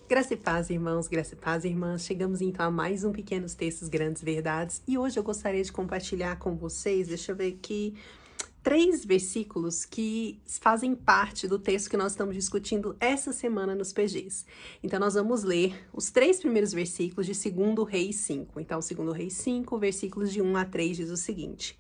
Graça e paz, irmãos, graça e paz, irmãs. Chegamos então a mais um Pequenos Textos Grandes Verdades. E hoje eu gostaria de compartilhar com vocês, deixa eu ver aqui, 3 versículos que fazem parte do texto que nós estamos discutindo essa semana nos PGs. Então nós vamos ler os 3 primeiros versículos de 2 Reis 5. Então 2 Reis 5, versículos de 1 a 3 diz o seguinte: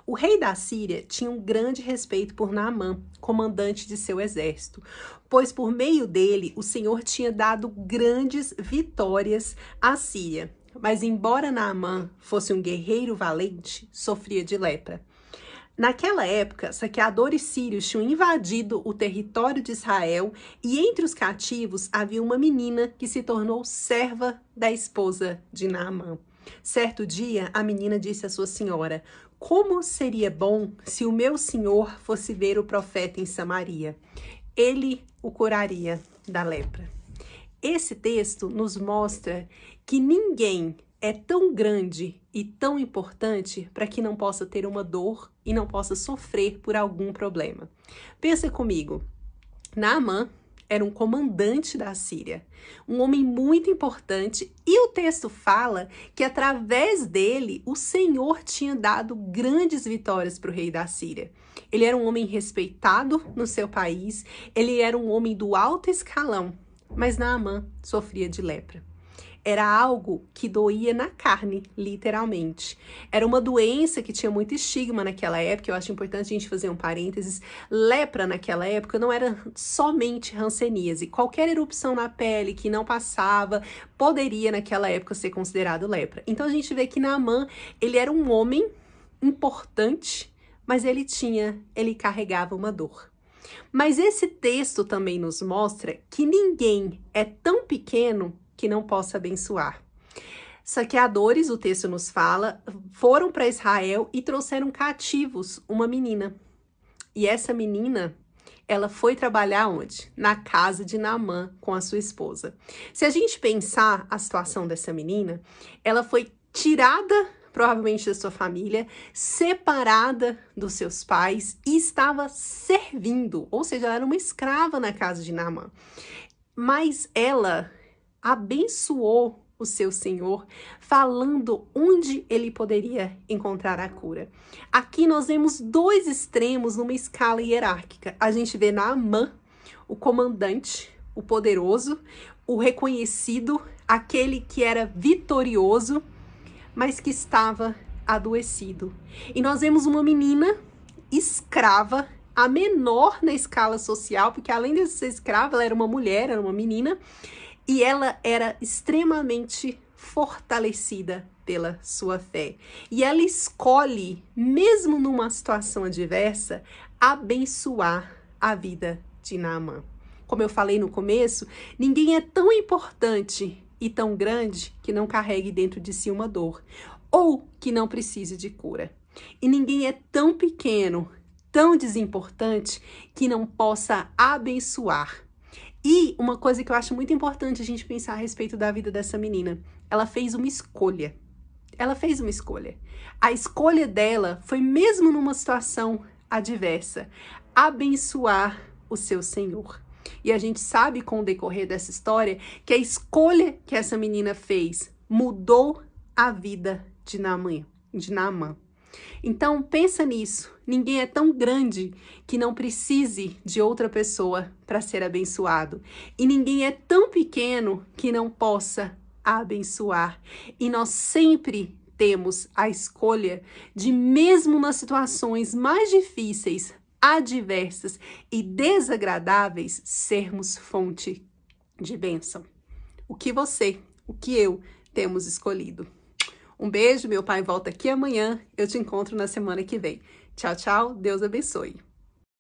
O rei da Síria tinha um grande respeito por Naamã, comandante de seu exército, pois por meio dele o Senhor tinha dado grandes vitórias à Síria. Mas embora Naamã fosse um guerreiro valente, sofria de lepra. Naquela época, saqueadores sírios tinham invadido o território de Israel e entre os cativos havia uma menina que se tornou serva da esposa de Naamã. Certo dia, a menina disse à sua senhora: Como seria bom se o meu senhor fosse ver o profeta em Samaria? Ele o curaria da lepra. Esse texto nos mostra que ninguém é tão grande e tão importante para que não possa ter uma dor e não possa sofrer por algum problema. Pensa comigo, Naamã era um comandante da Síria, um homem muito importante, e o texto fala que através dele o Senhor tinha dado grandes vitórias para o rei da Síria. Ele era um homem respeitado no seu país, ele era um homem do alto escalão, mas Naamã sofria de lepra. Era algo que doía na carne, literalmente. Era uma doença que tinha muito estigma naquela época. Eu acho importante a gente fazer um parênteses. Lepra naquela época não era somente hanseníase. Qualquer erupção na pele que não passava poderia naquela época ser considerado lepra. Então a gente vê que Naamã, ele era um homem importante, mas ele carregava uma dor. Mas esse texto também nos mostra que ninguém é tão pequeno que não possa abençoar. Saqueadores, o texto nos fala, foram para Israel e trouxeram cativos uma menina. E essa menina, ela foi trabalhar onde? Na casa de Naamã com a sua esposa. Se a gente pensar a situação dessa menina, ela foi tirada provavelmente da sua família, separada dos seus pais e estava servindo, ou seja, ela era uma escrava na casa de Naamã. Mas ela abençoou o seu senhor, falando onde ele poderia encontrar a cura. Aqui nós vemos 2 extremos numa escala hierárquica. A gente vê Naamã, o comandante, o poderoso, o reconhecido, aquele que era vitorioso, mas que estava adoecido. E nós vemos uma menina escrava, a menor na escala social, porque além de ser escrava, ela era uma mulher, era uma menina, e ela era extremamente fortalecida pela sua fé. E ela escolhe, mesmo numa situação adversa, abençoar a vida de Naamã. Como eu falei no começo, ninguém é tão importante e tão grande que não carregue dentro de si uma dor, ou que não precise de cura. E ninguém é tão pequeno, tão desimportante, que não possa abençoar. E uma coisa que eu acho muito importante a gente pensar a respeito da vida dessa menina, ela fez uma escolha. Ela fez uma escolha. A escolha dela foi, mesmo numa situação adversa, abençoar o seu Senhor. E a gente sabe com o decorrer dessa história que a escolha que essa menina fez mudou a vida de Naamã. Então, pensa nisso. Ninguém é tão grande que não precise de outra pessoa para ser abençoado. E ninguém é tão pequeno que não possa abençoar. E nós sempre temos a escolha de, mesmo nas situações mais difíceis, adversas e desagradáveis, sermos fonte de bênção. O que eu temos escolhido. Um beijo, meu pai volta aqui amanhã, eu te encontro na semana que vem. Tchau, tchau, Deus abençoe.